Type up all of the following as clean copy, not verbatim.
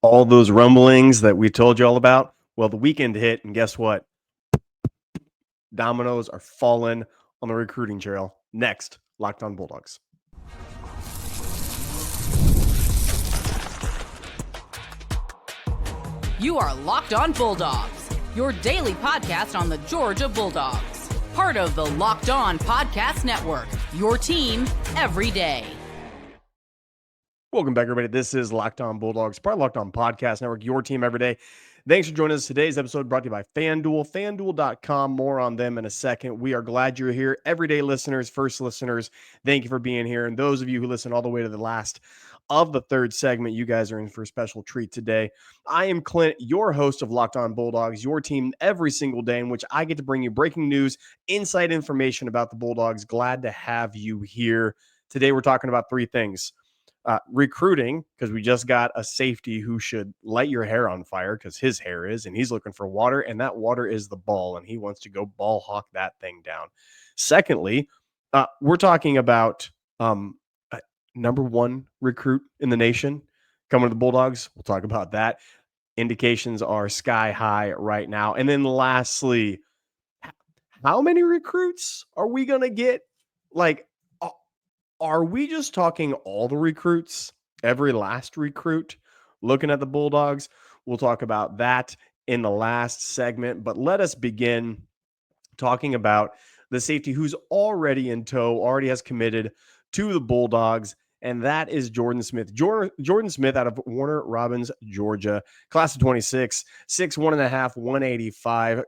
all those rumblings that we told you all about. Well, the weekend hit, and guess what? Dominoes are falling on the recruiting trail. Next, Locked On Bulldogs. You are Locked On Bulldogs, your daily podcast on the Georgia Bulldogs. Part of the Locked On Podcast Network, your team every day. Welcome back, everybody. This is Locked On Bulldogs, part of Locked On Podcast Network, your team every day. Thanks for joining us. Today's episode brought to you by FanDuel, FanDuel.com. More on them in a second. We are glad you're here. Everyday listeners, first listeners, thank you for being here. And those of you who listen all the way to the last of the third segment, you guys are in for a special treat today. I am Clint, your host of Locked On Bulldogs, your team every single day, in which I get to bring you breaking news, inside information about the Bulldogs. Glad to have you here. Today, we're talking about three things. Recruiting, because we just got a safety who should light your hair on fire because his hair is, and he's looking for water, and that water is the ball, and he wants to go ball hawk that thing down. Secondly, we're talking about number one recruit in the nation coming to the Bulldogs. We'll talk about that. Indications are sky high right now. And then lastly, how many recruits are we going to get? Like, are we just talking all the recruits, every last recruit, looking at the Bulldogs? We'll talk about that in the last segment, but let us begin talking about the safety who's already in tow, already has committed to the Bulldogs, and that is Jordan Smith. Jordan Smith out of Warner Robins, Georgia, class of 26, 6'1.5", 185,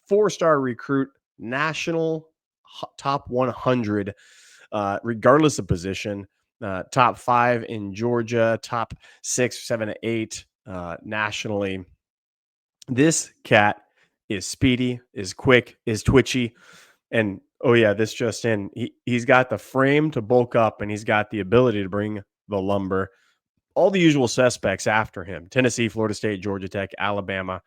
four-star recruit, national top 100, regardless of position, top 5 in Georgia, top 6, 7, 8 nationally. This cat is speedy, is quick, is twitchy, and oh yeah, this just in, he's got the frame to bulk up, and he's got the ability to bring the lumber. All the usual suspects after him: Tennessee, Florida State, Georgia Tech, Alabama.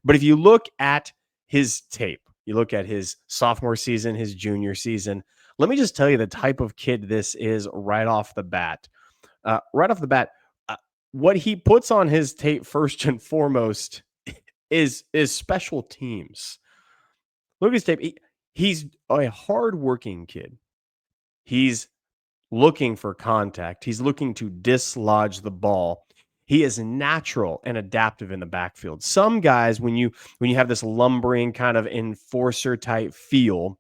But if you look at his tape, you look at his sophomore season, his junior season, let me just tell you the type of kid this is right off the bat. What he puts on his tape first and foremost is special teams. Look at his tape. He's a hardworking kid. He's looking for contact. He's looking to dislodge the ball. He is natural and adaptive in the backfield. Some guys, when you have this lumbering kind of enforcer type feel,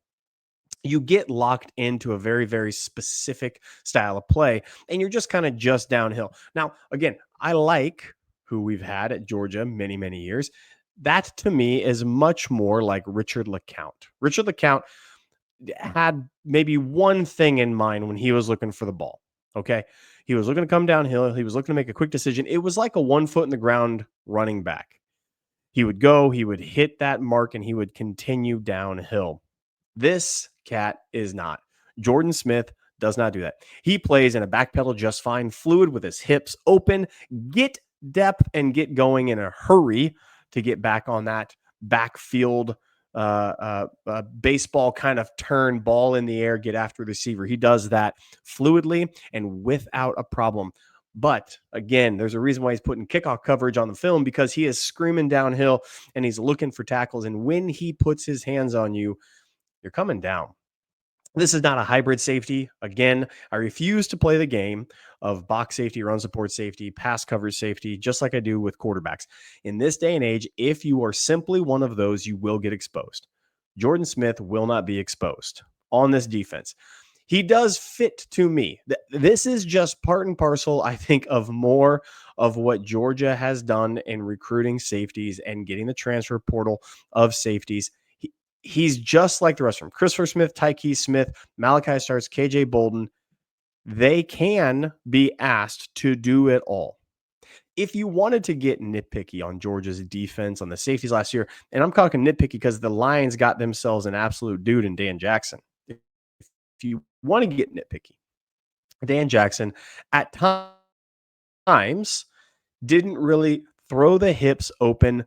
you get locked into a very, very specific style of play, and you're just kind of just downhill. Now, again, I like who we've had at Georgia many, many years. That, to me, is much more like Richard LeCounte. Richard LeCounte had maybe one thing in mind when he was looking for the ball, okay? He was looking to come downhill. He was looking to make a quick decision. It was like a 1 foot in the ground running back. He would go, he would hit that mark, and he would continue downhill. This cat is not. Jordan Smith does not do that. He plays in a back pedal just fine, fluid with his hips open, get depth and get going in a hurry to get back on that backfield baseball kind of turn, ball in the air, get after the receiver. He does that fluidly and without a problem. But again, there's a reason why he's putting kickoff coverage on the film, because he is screaming downhill and he's looking for tackles. And when he puts his hands on you, you're coming down. This is not a hybrid safety. Again, I refuse to play the game of box safety, run support safety, pass coverage safety, just like I do with quarterbacks. In this day and age, if you are simply one of those, you will get exposed. Jordan Smith will not be exposed on this defense. He does fit to me. This is just part and parcel, I think, of more of what Georgia has done in recruiting safeties and getting the transfer portal of safeties. He's just like the rest of them. Christopher Smith, Tyke Smith, Malachi Starks, KJ Bolden. They can be asked to do it all. If you wanted to get nitpicky on Georgia's defense on the safeties last year, and I'm talking nitpicky because the Lions got themselves an absolute dude in Dan Jackson. If you want to get nitpicky, Dan Jackson at times didn't really throw the hips open,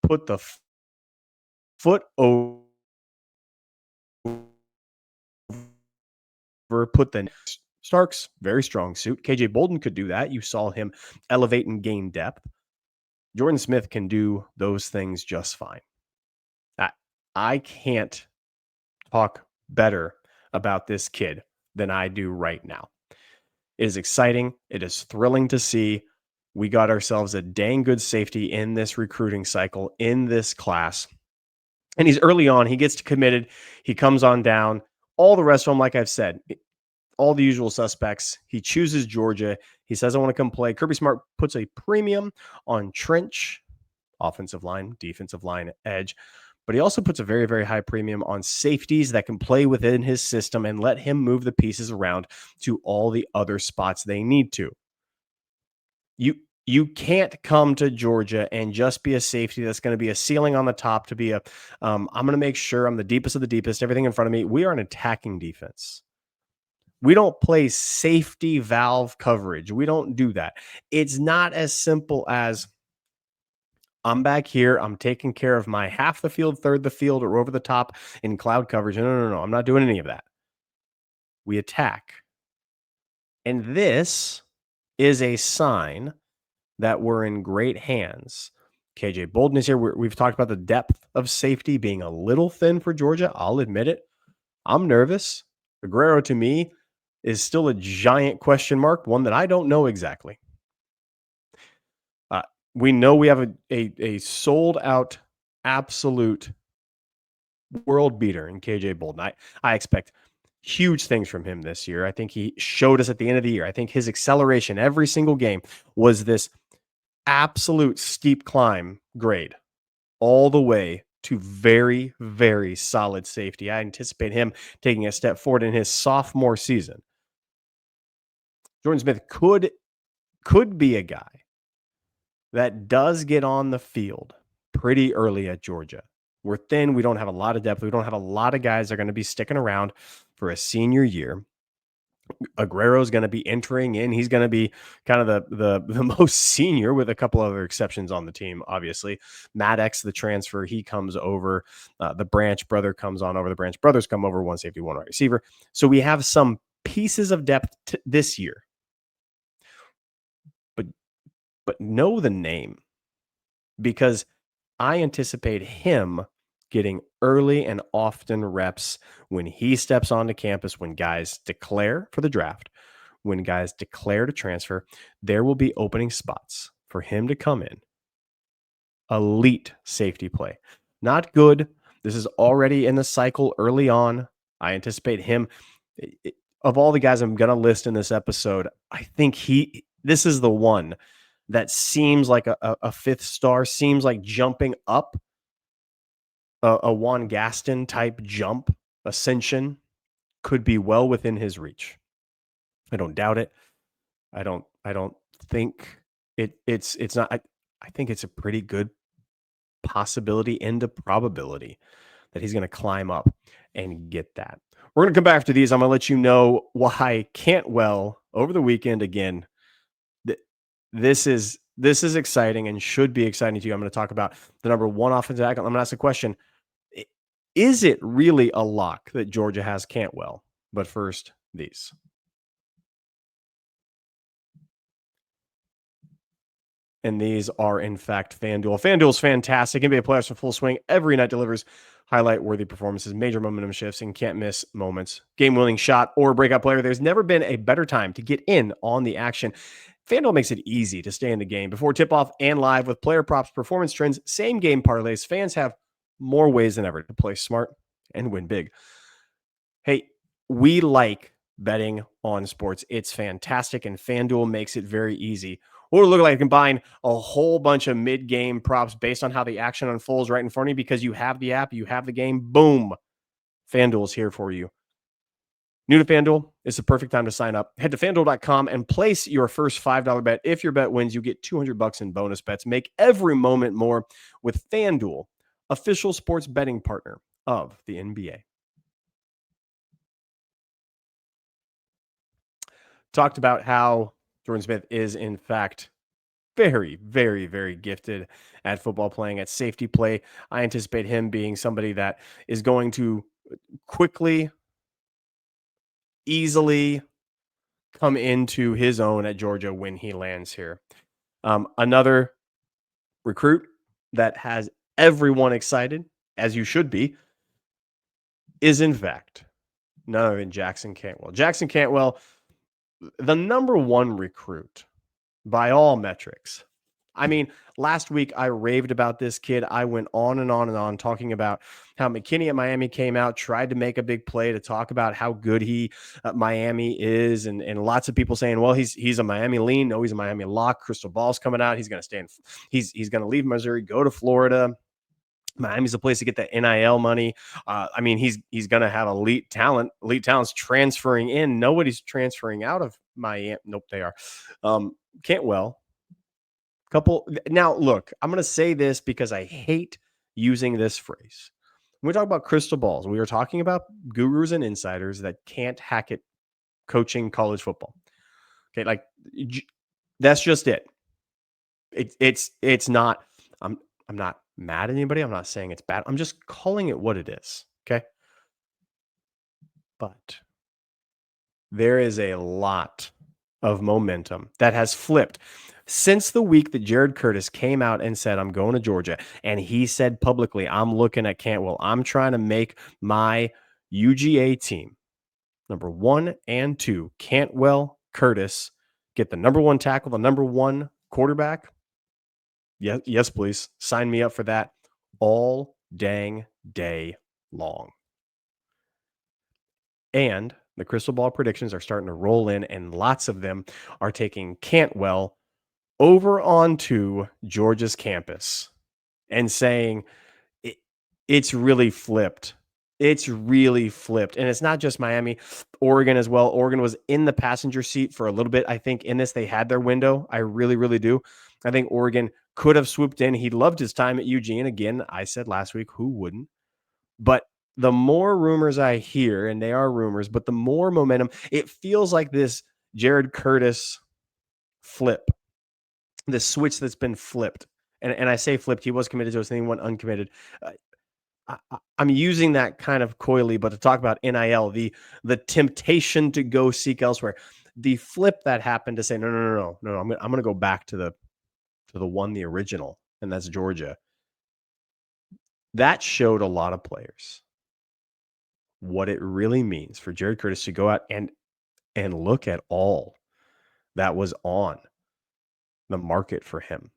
put the foot over, put the Starks, very strong suit. KJ Bolden could do that. You saw him elevate and gain depth. Jordan Smith can do those things just fine. I can't talk better about this kid than I do right now. It is exciting. It is thrilling to see. We got ourselves a dang good safety in this recruiting cycle, in this class. And he's early on. He gets committed. He comes on down. All the rest of them, like I've said, all the usual suspects. He chooses Georgia. He says, I want to come play. Kirby Smart puts a premium on trench, offensive line, defensive line, edge. But he also puts a very, very high premium on safeties that can play within his system and let him move the pieces around to all the other spots they need to. You can't come to Georgia and just be a safety that's going to be a ceiling on the top to be I'm going to make sure I'm the deepest of the deepest, everything in front of me. We are an attacking defense. We don't play safety valve coverage. We don't do that. It's not as simple as I'm back here. I'm taking care of my half the field, third the field, or over the top in cloud coverage. No. I'm not doing any of that. We attack. And this is a sign that we're in great hands. KJ Bolden is here. We've talked about the depth of safety being a little thin for Georgia. I'll admit it. I'm nervous. Aguero, to me, is still a giant question mark, one that I don't know exactly. We know we have a sold out, absolute world beater in KJ Bolden. I expect huge things from him this year. I think he showed us at the end of the year. I think his acceleration every single game was this absolute steep climb grade all the way to very, very solid safety. I anticipate him taking a step forward in his sophomore season. Jordan Smith could be a guy that does get on the field pretty early at Georgia. We're thin. We don't have a lot of depth. We don't have a lot of guys that are going to be sticking around for a senior year. Aguero is going to be entering in. He's going to be kind of the most senior, with a couple other exceptions on the team, obviously. Maddox, the transfer, he comes over. The Branch brother comes on over. The Branch brothers come over, one safety, one right receiver. So we have some pieces of depth this year. But know the name, because I anticipate him getting early and often reps when he steps onto campus, when guys declare for the draft, when guys declare to transfer. There will be opening spots for him to come in. Elite safety play. Not good. This is already in the cycle early on. I anticipate him, of all the guys I'm going to list in this episode, I think this is the one that seems like a fifth star, seems like jumping up, a Juan Gaston type jump, ascension, could be well within his reach. I don't doubt it. I don't think it's not. I think it's a pretty good possibility into probability that he's going to climb up and get that. We're going to come back to these. I'm going to let you know why Cantwell over the weekend again. This is exciting and should be exciting to you. I'm going to talk about the number one offensive tackle. I'm going to ask a question. Is it really a lock that Georgia has Cantwell? But first, these. And these are, in fact, FanDuel. FanDuel's fantastic. NBA playoffs in full swing. Every night delivers highlight-worthy performances, major momentum shifts, and can't-miss moments. Game-winning shot or breakout player. There's never been a better time to get in on the action. FanDuel makes it easy to stay in the game. Before tip-off and live with player props, performance trends, same-game parlays, fans have more ways than ever to play smart and win big. Hey, we like betting on sports. It's fantastic, and FanDuel makes it very easy. What would it look like to combine a whole bunch of mid-game props based on how the action unfolds right in front of you, because you have the app, you have the game, boom. FanDuel's here for you. New to FanDuel, it's the perfect time to sign up. Head to FanDuel.com and place your first $5 bet. If your bet wins, you get $200 in bonus bets. Make every moment more with FanDuel, official sports betting partner of the NBA. Talked about how Jordan Smith is, in fact, very, very, very gifted at football, playing at safety play. I anticipate him being somebody that is going to quickly, easily come into his own at Georgia when he lands here. Another recruit that has everyone excited, as you should be, is in fact none other than Jackson Cantwell. Jackson Cantwell, the number one recruit by all metrics. I mean, last week I raved about this kid. I went on and on and on talking about how McKinney at Miami came out, tried to make a big play to talk about how good he Miami is, and lots of people saying, well, he's a Miami lean. No, he's a Miami lock. Crystal ball's coming out. He's going to stay in. He's going to leave Missouri, go to Florida. Miami's a place to get that NIL money. I mean, he's going to have elite talent. Elite talent's transferring in. Nobody's transferring out of Miami. Nope, they are. Cantwell. Now, look, I'm going to say this because I hate using this phrase. When we talk about crystal balls, we are talking about gurus and insiders that can't hack it coaching college football. Okay, like that's just it. It's not. I'm not mad at anybody. I'm not saying it's bad. I'm just calling it what it is. Okay, but there is a lot of momentum that has flipped since the week that Jared Curtis came out and said, I'm going to Georgia. And he said publicly, I'm looking at Cantwell. I'm trying to make my UGA team number 1 and 2, Cantwell, Curtis, get the number 1 tackle, the number 1 quarterback. Yes, please. Sign me up for that all dang day long. And the crystal ball predictions are starting to roll in, and lots of them are taking Cantwell over onto Georgia's campus and saying it's really flipped. It's really flipped. And it's not just Miami, Oregon as well. Oregon was in the passenger seat for a little bit. I think in this, they had their window. I really, really do. I think Oregon could have swooped in. He loved his time at Eugene. Again, I said last week, who wouldn't? But the more rumors I hear, and they are rumors, but the more momentum, it feels like this Jared Curtis flip, this switch that's been flipped. And I say flipped, he was committed to us, and he went uncommitted. I'm using that kind of coyly, but to talk about NIL, the temptation to go seek elsewhere, the flip that happened to say, no, I'm going to go back to the original, and that's Georgia. That showed a lot of players what it really means for Jared Curtis to go out and look at all that was on the market for him.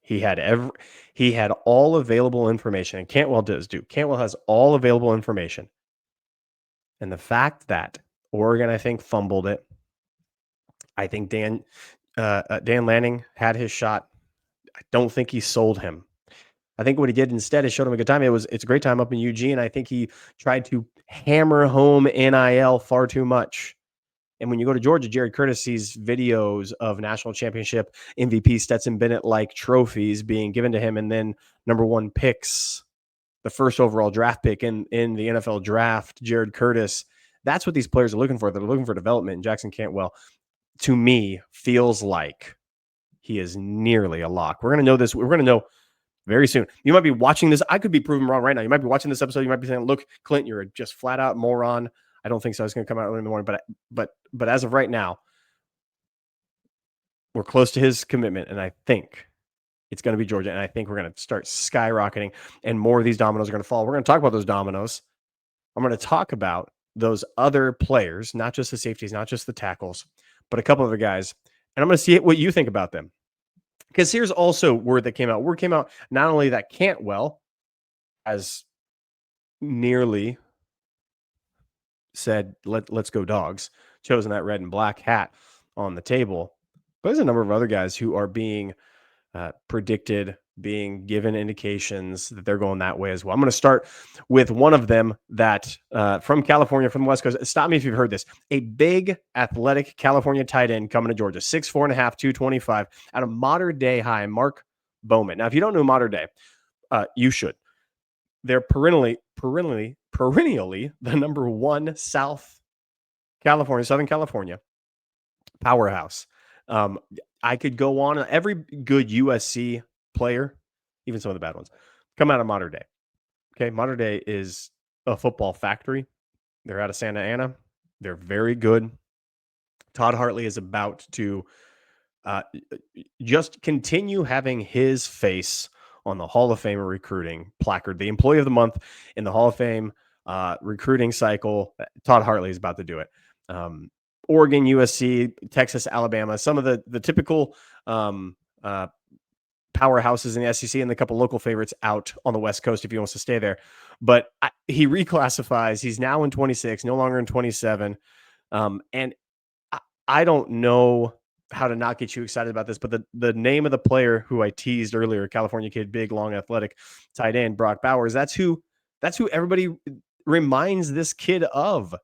He had all available information, and Cantwell does too. Cantwell has all available information. And the fact that Oregon, I think, fumbled it. I think Dan Lanning had his shot. I don't think he sold him. I think what he did instead is showed him a good time. It's a great time up in Eugene. I think he tried to hammer home NIL far too much. And when you go to Georgia, Jared Curtis sees videos of national championship MVP Stetson Bennett-like trophies being given to him, and then number 1 picks, the first overall draft pick in the NFL draft, Jared Curtis. That's what these players are looking for. They're looking for development. And Jackson Cantwell, to me, feels like he is nearly a lock. We're going to know this. We're going to know very soon. You might be watching this. I could be proven wrong right now. You might be watching this episode. You might be saying, look, Clint, you're just flat out moron. I don't think so. It's going to come out early in the morning. But as of right now, we're close to his commitment. And I think it's going to be Georgia. And I think we're going to start skyrocketing, and more of these dominoes are going to fall. We're going to talk about those dominoes. I'm going to talk about those other players, not just the safeties, not just the tackles, but a couple other guys. And I'm going to see what you think about them. Because here's also word that came out. Word came out not only that Cantwell has nearly said, let's go Dogs, chosen that red and black hat on the table, but there's a number of other guys who are being predicted, being given indications that they're going that way as well. I'm going to start with one of them that from California, from the West Coast. Stop me if you've heard this. A big athletic California tight end coming to Georgia, 6'4.5", 225, out of Modern Day High, Mark Bowman. Now, if you don't know Modern Day, you should. They're perennially the number 1 Southern California powerhouse. I could go on. Every good USC player, even some of the bad ones, come out of Modern Day. Okay, Modern Day is a football factory. They're out of Santa Ana. They're very good. Todd Hartley is about to just continue having his face on the Hall of Fame recruiting placard, the employee of the month in the Hall of Fame recruiting cycle. Todd Hartley is about to do it. Oregon, USC, Texas, Alabama, some of the typical powerhouses in the SEC and a couple local favorites out on the West Coast if he wants to stay there. But he reclassifies. He's now in 26, no longer in 27. And I don't know how to not get you excited about this, but the name of the player who I teased earlier, California kid, big, long, athletic tight end, Brock Bowers, that's who everybody reminds this kid of,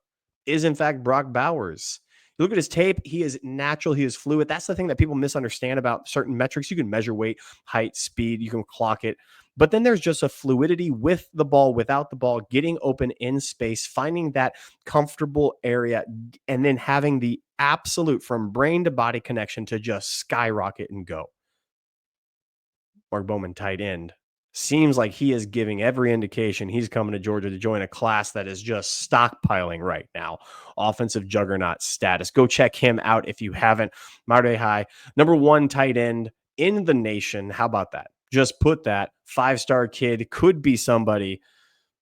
is in fact Brock Bowers. You look at his tape, he is natural, he is fluid. That's the thing that people misunderstand about certain metrics. You can measure weight, height, speed, you can clock it. But then there's just a fluidity with the ball, without the ball, getting open in space, finding that comfortable area, and then having the absolute from brain to body connection to just skyrocket and go. Mark Bowman, tight end, seems like he is giving every indication he's coming to Georgia to join a class that is just stockpiling right now. Offensive juggernaut status. Go check him out if you haven't. Marte High, number 1 tight end in the nation. How about that? Just put that 5-star kid, could be somebody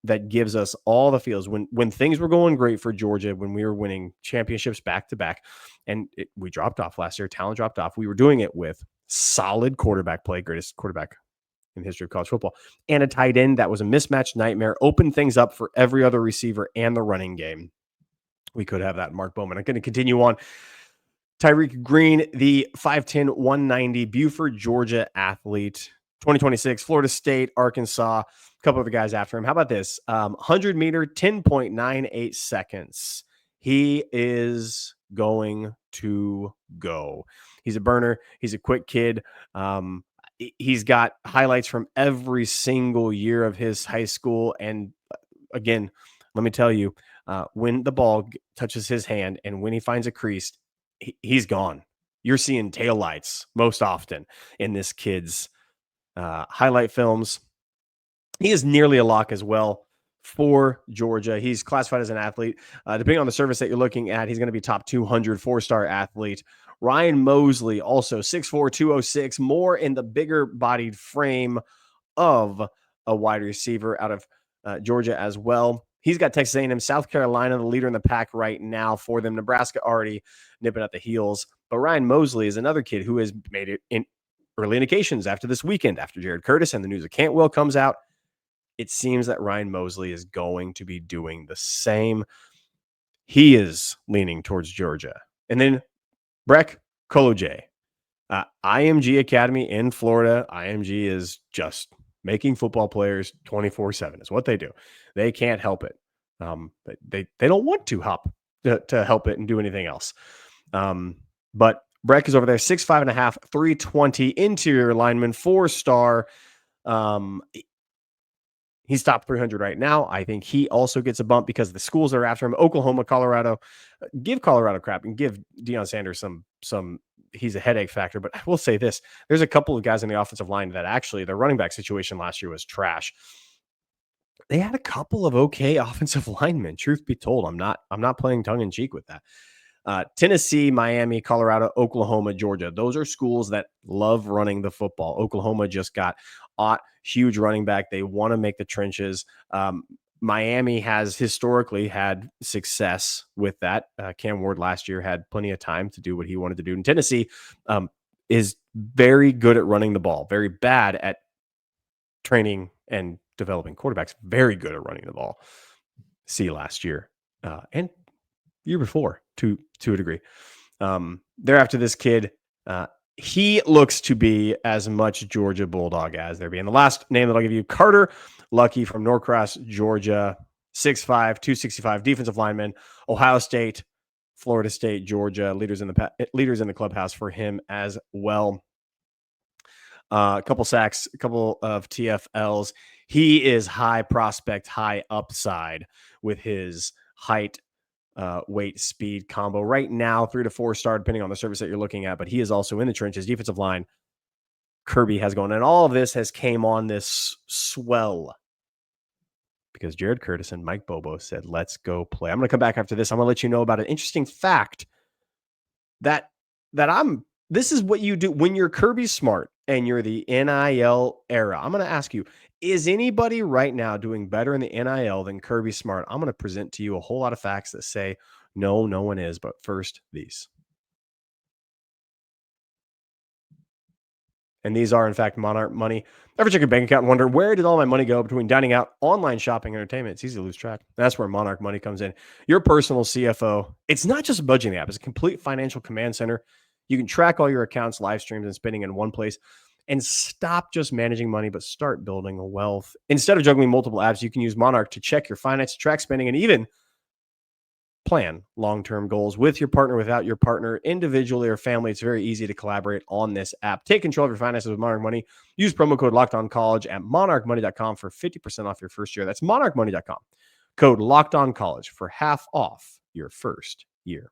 that gives us all the feels when things were going great for Georgia, when we were winning championships back to back, and we dropped off last year. Talent dropped off. We were doing it with solid quarterback play, greatest quarterback in the history of college football, and a tight end that was a mismatch nightmare, opened things up for every other receiver and the running game. We could have that. Mark Bowman. I'm going to continue on. Tyreek Green, the 5'10", 190 Buford, Georgia athlete. 2026, Florida State, Arkansas, a couple of the guys after him. How about this? 100 meter, 10.98 seconds. He is going to go. He's a burner. He's a quick kid. He's got highlights from every single year of his high school. And again, let me tell you, when the ball touches his hand and when he finds a crease, he's gone. You're seeing taillights most often in this kid's highlight films. He is nearly a lock as well for Georgia. He's classified as an athlete. Depending on the service that you're looking at, he's going to be top 200 4-star athlete. Ryan Mosley, also 6'4", 206, more in the bigger bodied frame of a wide receiver out of Georgia as well. He's got Texas A&M, South Carolina, the leader in the pack right now for them. Nebraska already nipping at the heels. But Ryan Mosley is another kid who has made it in early indications after this weekend, after Jared Curtis and the news of Cantwell comes out. It seems that Ryan Mosley is going to be doing the same. He is leaning towards Georgia. And then Breck Kolojay, IMG Academy in Florida. IMG is just making football players 24/7 is what they do. They can't help it. They don't want to hop to help it and do anything else. But Breck is over there, 6'5.5", 320, interior lineman, 4-star. He's top 300 right now. I think he also gets a bump because the schools are after him. Oklahoma, Colorado. Give Colorado crap and give Deion Sanders some. He's a headache factor. But I will say this: there's a couple of guys in the offensive line that actually their running back situation last year was trash. They had a couple of okay offensive linemen. Truth be told, I'm not playing tongue in cheek with that. Tennessee, Miami, Colorado, Oklahoma, Georgia. Those are schools that love running the football. Oklahoma just got huge running back. They want to make the trenches. Miami has historically had success with that. Cam Ward last year had plenty of time to do what he wanted to do. And Tennessee is very good at running the ball, very bad at training and developing quarterbacks, very good at running the ball. See last year and year before to a degree. They're after this kid. He looks to be as much Georgia Bulldog as there be. And the last name that I'll give you, Carter Lucky from Norcross, Georgia, 6'5", 265, defensive lineman, Ohio State, Florida State, Georgia, leaders in the clubhouse for him as well. A couple sacks, a couple of TFLs. He is high prospect, high upside with his height, weight, speed combo. Right now, 3 to 4-star, depending on the service that you're looking at, but he is also in the trenches. Defensive line, Kirby has gone. And all of this has came on this swell because Jared Curtis and Mike Bobo said, let's go play. I'm going to come back after this. I'm going to let you know about an interesting fact that this is what you do when you're Kirby Smart and you're the NIL era. I'm going to ask you, is anybody right now doing better in the NIL than Kirby Smart? I'm going to present to you a whole lot of facts that say, no, no one is. But first, these. And these are, in fact, Monarch money. Ever check your bank account and wonder, where did all my money go between dining out, online shopping, entertainment? It's easy to lose track. That's where Monarch money comes in. Your personal CFO. It's not just a budgeting app. It's a complete financial command center. You can track all your accounts, live streams, and spending in one place. And stop just managing money, but start building a wealth. Instead of juggling multiple apps, you can use Monarch to check your finances, track spending, and even plan long-term goals with your partner, without your partner, individually or family. It's very easy to collaborate on this app. Take control of your finances with Monarch Money. Use promo code LOCKEDONCollege at monarchmoney.com for 50% off your first year. That's monarchmoney.com. Code LOCKEDONCollege for half off your first year.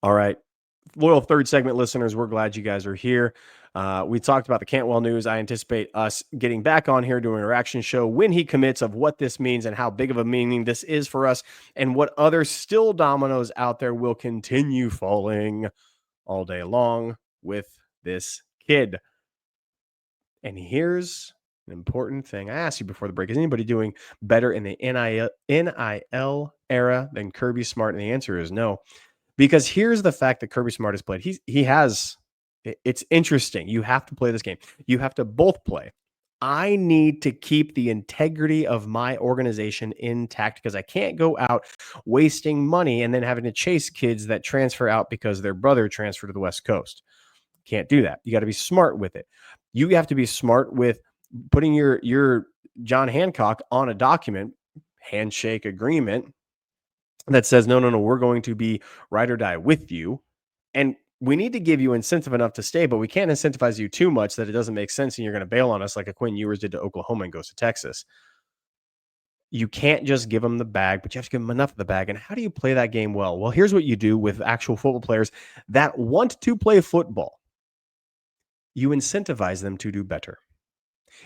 All right. Loyal third segment listeners, we're glad you guys are here. We talked about the Cantwell news. I anticipate us getting back on here doing a reaction show when he commits, of what this means and how big of a meaning this is for us, and what other still dominoes out there will continue falling all day long with this kid. And here's an important thing. I asked you before the break, is anybody doing better in the NIL era than Kirby Smart? And the answer is no. Because here's the fact that Kirby Smart has played. It's interesting. You have to play this game. You have to both play. I need to keep the integrity of my organization intact, because I can't go out wasting money and then having to chase kids that transfer out because their brother transferred to the West Coast. Can't do that. You got to be smart with it. You have to be smart with putting your John Hancock on a document, handshake agreement, that says, no, we're going to be ride or die with you. And we need to give you incentive enough to stay, but we can't incentivize you too much that it doesn't make sense and you're going to bail on us like a Quinn Ewers did to Oklahoma and goes to Texas. You can't just give them the bag, but you have to give them enough of the bag. And how do you play that game well? Well, here's what you do with actual football players that want to play football. You incentivize them to do better.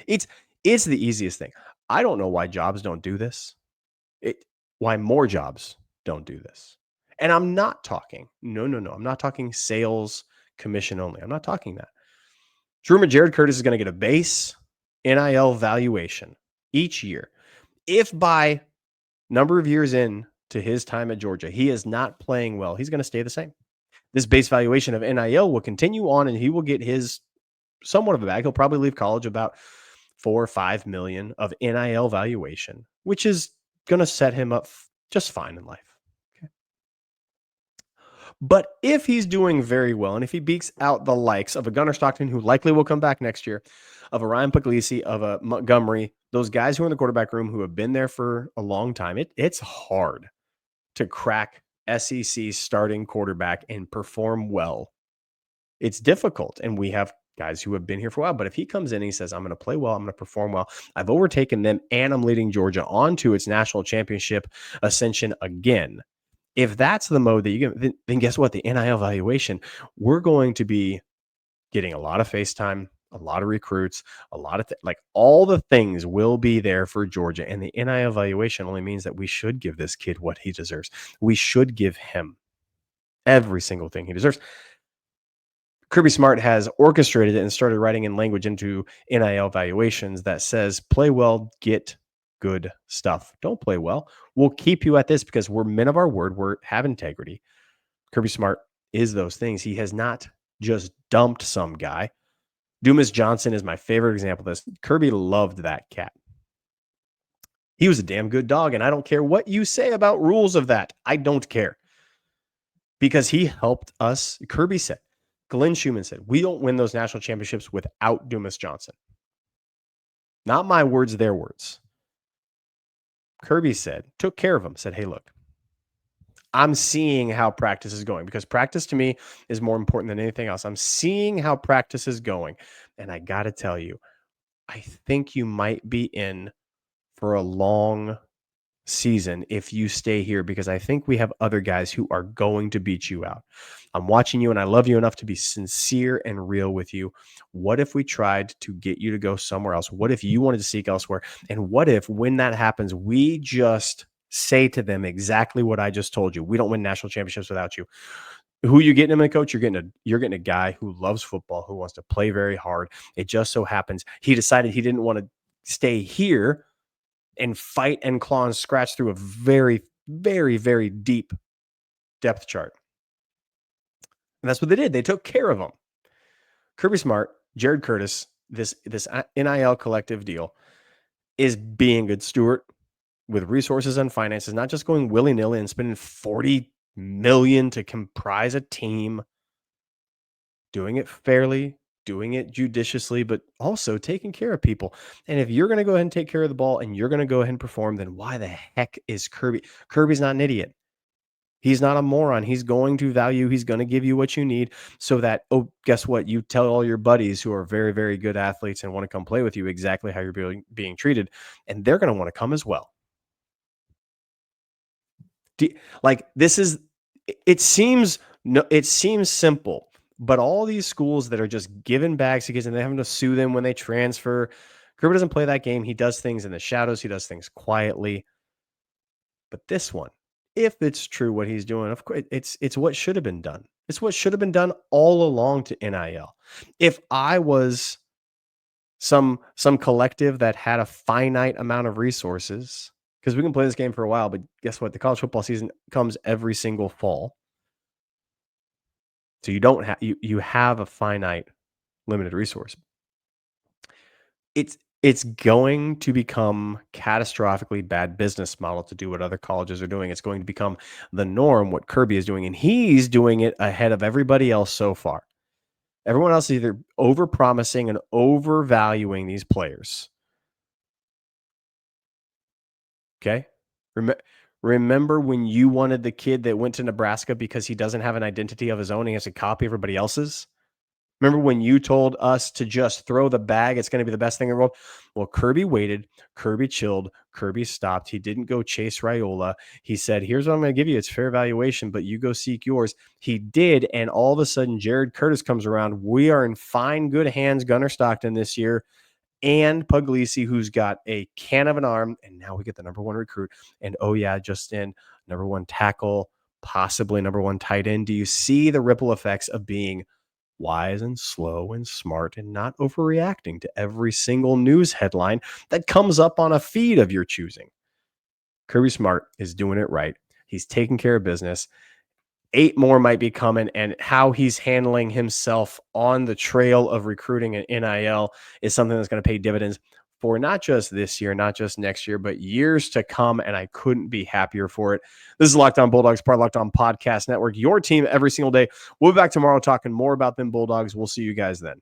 It's the easiest thing. I don't know why jobs don't do this. Why more jobs don't do this. And I'm not talking, no. I'm not talking sales commission only. I'm not talking that. Jared Curtis is going to get a base NIL valuation each year. If by number of years in to his time at Georgia, he is not playing well, he's going to stay the same. This base valuation of NIL will continue on, and he will get his somewhat of a bag. He'll probably leave college about $4 or $5 million of NIL valuation, which is going to set him up just fine in life. Okay. But if he's doing very well, and if he beats out the likes of a Gunnar Stockton, who likely will come back next year, of a Ryan Puglisi, of a Montgomery, those guys who are in the quarterback room who have been there for a long time, it's hard to crack SEC starting quarterback and perform well. It's difficult, and we have guys who have been here for a while. But if he comes in and he says, I'm going to play well, I'm going to perform well, I've overtaken them, and I'm leading Georgia onto its national championship ascension again. If that's the mode that you get, then guess what? The NIL valuation, we're going to be getting a lot of FaceTime, a lot of recruits, a lot of all the things will be there for Georgia. And the NIL valuation only means that we should give this kid what he deserves. We should give him every single thing he deserves. Kirby Smart has orchestrated it and started writing in language into NIL valuations that says, play well, get good stuff. Don't play well, we'll keep you at this because we're men of our word. We have integrity. Kirby Smart is those things. He has not just dumped some guy. Dumas Johnson is my favorite example of this. Kirby loved that cat. He was a damn good dog, and I don't care what you say about rules of that. I don't care. Because he helped us. Kirby said, Glenn Schumann said, we don't win those national championships without Dumas Johnson. Not my words, their words. Kirby said, took care of him, said, hey, look, I'm seeing how practice is going, because practice to me is more important than anything else. I'm seeing how practice is going. And I got to tell you, I think you might be in for a long season if you stay here, because I think we have other guys who are going to beat you out. I'm watching you and I love you enough to be sincere and real with you. What if we tried to get you to go somewhere else? What if you wanted to seek elsewhere? And what if, when that happens, we just say to them exactly what I just told you. We don't win national championships without you. Who you getting him a coach? You're getting a guy who loves football, who wants to play very hard. It just so happens he decided he didn't want to stay here and fight and claw and scratch through a very, very, very deep depth chart. And that's what they did. They took care of him. Kirby Smart, Jared Curtis, this NIL collective deal is being a good steward with resources and finances, not just going willy-nilly and spending $40 million to comprise a team, doing it fairly, doing it judiciously, but also taking care of people. And if you're going to go ahead and take care of the ball and you're going to go ahead and perform, then why the heck is Kirby? Kirby's not an idiot. He's not a moron. He's going to value. He's going to give you what you need so that, oh, guess what? You tell all your buddies who are very, very good athletes and want to come play with you exactly how you're being treated. And they're going to want to come as well. It seems simple, but all these schools that are just giving bags to kids and they're having to sue them when they transfer. Kirby doesn't play that game. He does things in the shadows. He does things quietly. But this one, if it's true what he's doing, of course, it's what should have been done. It's what should have been done all along to NIL. If I was some collective that had a finite amount of resources, because we can play this game for a while, but guess what? The college football season comes every single fall. So you don't have you have a finite, limited resource. It's going to become catastrophically bad business model to do what other colleges are doing. It's going to become the norm, what Kirby is doing, and he's doing it ahead of everybody else so far. Everyone else is either over-promising and overvaluing these players. Okay? Remember when you wanted the kid that went to Nebraska because he doesn't have an identity of his own, he has to copy everybody else's? Remember when you told us to just throw the bag? It's going to be the best thing in the world. Well, Kirby waited. Kirby chilled. Kirby stopped. He didn't go chase Raiola. He said, here's what I'm going to give you. It's fair valuation, but you go seek yours. He did. And all of a sudden, Jared Curtis comes around. We are in fine, good hands. Gunnar Stockton this year and Puglisi, who's got a can of an arm. And now we get the number one recruit. And oh, yeah, just in number one tackle, possibly number one tight end. Do you see the ripple effects of being wise and slow and smart and not overreacting to every single news headline that comes up on a feed of your choosing? Kirby Smart is doing it right. He's taking care of business. 8 more might be coming, and how he's handling himself on the trail of recruiting and NIL is something that's going to pay dividends for not just this year, not just next year, but years to come, and I couldn't be happier for it. This is Locked On Bulldogs, part of Locked On Podcast Network, your team every single day. We'll be back tomorrow talking more about them Bulldogs. We'll see you guys then.